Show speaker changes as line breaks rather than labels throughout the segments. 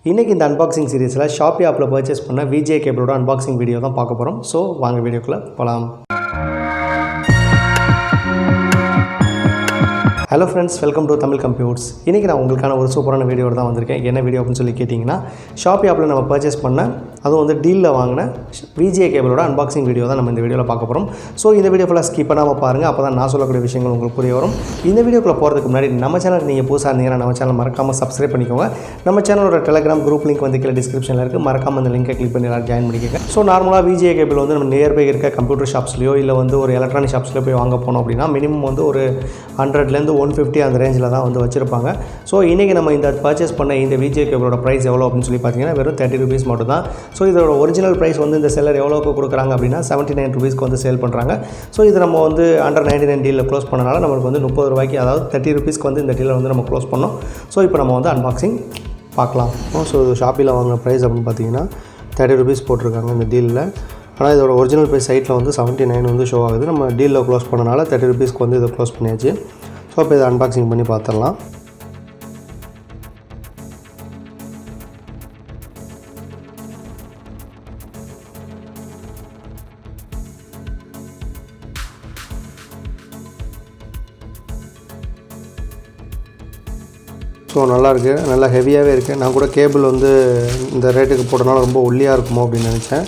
இன்றைக்கி இந்த அன்பாக்சிங் சீரிஸில் ஷாப்பி ஆப்பில் பர்ச்சேஸ் பண்ண விஜே கேபிளோட அன்பாக்சிங் வீடியோ தான் பார்க்க போகிறோம். ஸோ வாங்க வீடியோக்குள்ளே போகலாம். Hello friends, welcome to Tamil computers. இன்றைக்கி நான் உங்களுக்கான ஒரு சூப்பரான வீடியோட தான் வந்திருக்கேன். என்ன வீடியோ அப்படின்னு சொல்லி கேட்டிங்கன்னா, ஷாப்பி ஆப்பில் நம்ம பர்ச்சேஸ் பண்ண அதுவும் வந்து டீலில் வாங்கின விஜே கேபிளோட அன்பாக்சிங் வீடியோ தான் நம்ம இந்த வீடியோவில் பார்க்க போகிறோம். ஸோ இந்த வீடியோ ஃபுல்லாக ஸ்கிப் பண்ணாமல் பாருங்கள், அப்போ தான் நான் சொல்லக்கூடிய விஷயங்கள் உங்களுக்கு புரிய வரும். இந்த வீடியோக்குள்ளே போகிறதுக்கு முன்னாடி நம்ம சேனல் நீங்கள் புதுசாக இருந்தீங்கன்னா நம்ம சேனல் மறக்காமல் சப்ஸ்கிரைப் பண்ணிக்கோங்க. நம்ம சேனலோட டெலிகிராம் குரூப் லிங்க் வந்து கீழே டிஸ்கிரிப்ஷனில் இருக்குது, மறக்காமல் அந்த லிங்கை கிளிக் பண்ணி எல்லாரும் ஜாயின் பண்ணிக்கோங்க. ஸோ நார்மலாக விஜே கேபிள் வந்து நம்ம நியர்பை இருக்க கம்ப்யூட்டர் ஷாப்ஸ்லையோ இல்லை வந்து ஒரு எலக்ட்ரானிக் ஷாப்ஸ்லையோ போய் வாங்க போனோம் அப்படின்னா மினிமம் வந்து ஒரு 100லேருந்து 150 அந்த ரேஞ்சில் தான் வந்து வச்சுருப்பாங்க. ஸோ இன்றைக்கி நம்ம இந்த பர்ச்சேஸ் பண்ண இந்த விஜே கேபிளோட ப்ரைஸ் எவ்வளோ அப்படின்னு சொல்லி பார்த்தீங்கன்னா வெறும் 30 rupees மட்டும் தான். ஸோ இதோட ஒரிஜினல் ப்ரைஸ் வந்து இந்த செல்லர் எவ்வளோக்கு கொடுக்குறாங்க அப்படின்னா 79 rupeesக்கு வந்து சேல் பண்ணுறாங்க. ஸோ இது நம்ம வந்து அண்டர் 99 டீலில் க்ளோஸ் பண்ணனால நம்மளுக்கு வந்து 30 ரூபாய்க்கு, அதாவது 30 rupeesக்கு வந்து இந்த டீலில் வந்து நம்ம க்ளோஸ் பண்ணோம். ஸோ இப்போ நம்ம வந்து அன்பாக்சிங் பார்க்கலாம். ஸோ ஷாப்பியில் வாங்கின ப்ரைஸ் அப்படின்னு பார்த்தீங்கன்னா 30 rupees போட்டிருக்காங்க இந்த டீலில். ஆனால் இதோட ஒரிஜினல் ப்ரைஸ் சைட்டில் வந்து 79 வந்து ஷோ ஆகுது. நம்ம டீலில் க்ளோஸ் பண்ணனால 30 rupeesக்கு வந்து இதை க்ளோஸ் பண்ணியாச்சு. ஸோ இப்போ இதை அன்பாக்சிங் பண்ணி பார்த்துடலாம். ஸோ நல்லாயிருக்கு, நல்லா ஹெவியாகவே இருக்குது. நான் கூட கேபிள் வந்து இந்த ரேட்டுக்கு போட்டனால ரொம்ப ஒல்லியாக இருக்குமோ அப்படின்னு நினச்சேன்.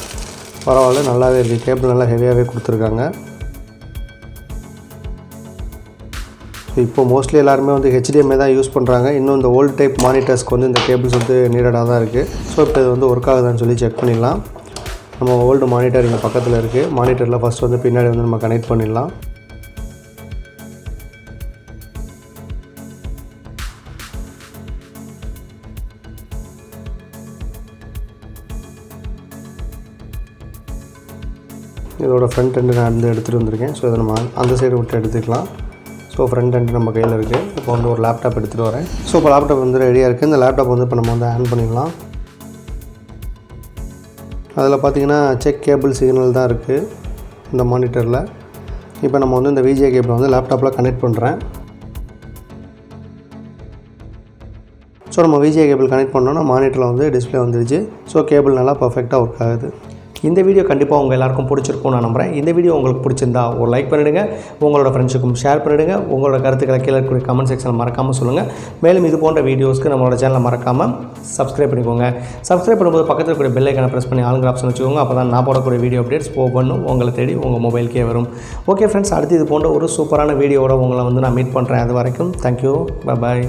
பரவாயில்ல, நல்லாவே இருக்குது. கேபிள் நல்லா ஹெவியாகவே கொடுத்துருக்காங்க. ஸோ இப்போ மோஸ்ட்லி எல்லாருமே வந்து HDMI தான் யூஸ் பண்ணுறாங்க. இன்னும் இந்த ஓல்டு டைப் மானிட்டர்ஸ்க்கு வந்து இந்த கேபிள்ஸ் வந்து நீடடாக தான் இருக்குது. ஸோ இப்போ இது வந்து ஒர்க் ஆகுதான்னு சொல்லி செக் பண்ணிடலாம். நம்ம ஓல்டு மானிட்டர் இங்கே பக்கத்தில் இருக்குது. மானிட்டரில் ஃபஸ்ட் வந்து பின்னாடி வந்து நம்ம கனெக்ட் பண்ணிடலாம். இதோட ஃப்ரண்ட் எண்டு நான் வந்து எடுத்துகிட்டு வந்திருக்கேன். ஸோ இதை நம்ம அந்த சைடு விட்டு எடுத்துக்கலாம். ஸோ ஃப்ரண்ட் எண்டு நம்ம கையில் இருக்குது. இப்போ வந்து ஒரு லேப்டாப் எடுத்துகிட்டு வரேன். ஸோ இப்போ லேப்டாப் வந்து ரெடியாக இருக்குது. இந்த லேப்டாப் வந்து இப்போ நம்ம வந்து ஆன் பண்ணிடலாம். அதில் பார்த்திங்கன்னா செக் கேபிள் சிக்னல் தான் இருக்குது இந்த மானிட்டரில். இப்போ நம்ம வந்து இந்த விஜே கேபிளை வந்து லேப்டாப்பில் கனெக்ட் பண்ணுறேன். ஸோ நம்ம விஜே கேபிள் கனெக்ட் பண்ணோன்னா மானிட்டரில் வந்து டிஸ்பிளே வந்துடுச்சு. ஸோ கேபிள் நல்லா பர்ஃபெக்டாக ஒர்க் ஆகுது. இந்த வீடியோ கண்டிப்பாக உங்கள் எல்லாருக்கும் பிடிச்சிருக்கும் நான் நம்புகிறேன். இந்த வீடியோ உங்களுக்கு பிடிச்சிருந்தா ஒரு லைக் பண்ணிவிடுங்க, உங்களோட ஃப்ரெண்ட்ஸுக்கும் ஷேர் பண்ணிவிடுங்க. உங்களோட கருத்துக்களை கீழே இருக்கக்கூடிய கமெண்ட் செக்ஷனில் மறக்காமல் சொல்லுங்கள். மேலும் இது போன்ற வீடியோஸ்க்கு நம்மளோட சேனலை மறக்காமல் சப்ஸ்கிரைப் பண்ணிக்கோங்க. சப்ஸ்கிரைப் பண்ணும்போது பக்கத்தில் இருக்கக்கூடிய பெல் ஐக்கானை ப்ரெஸ் பண்ணி ஆளுங்கிற ஆப்ஷன் வச்சுக்கோங்க. அப்போ தான் நான் போடக்கூடிய வீடியோ அப்டேட்ஸ் ஒவ்வொன்றும் உங்களை தேடி உங்கள் மொபைலுக்கே வரும். ஓகே ஃப்ரெண்ட்ஸ், அடுத்து இது போன்ற ஒரு சூப்பரான வீடியோவோட உங்களை வந்து நான் மீட் பண்ணுறேன். அது வரைக்கும் தேங்க்யூ, பை பாய்.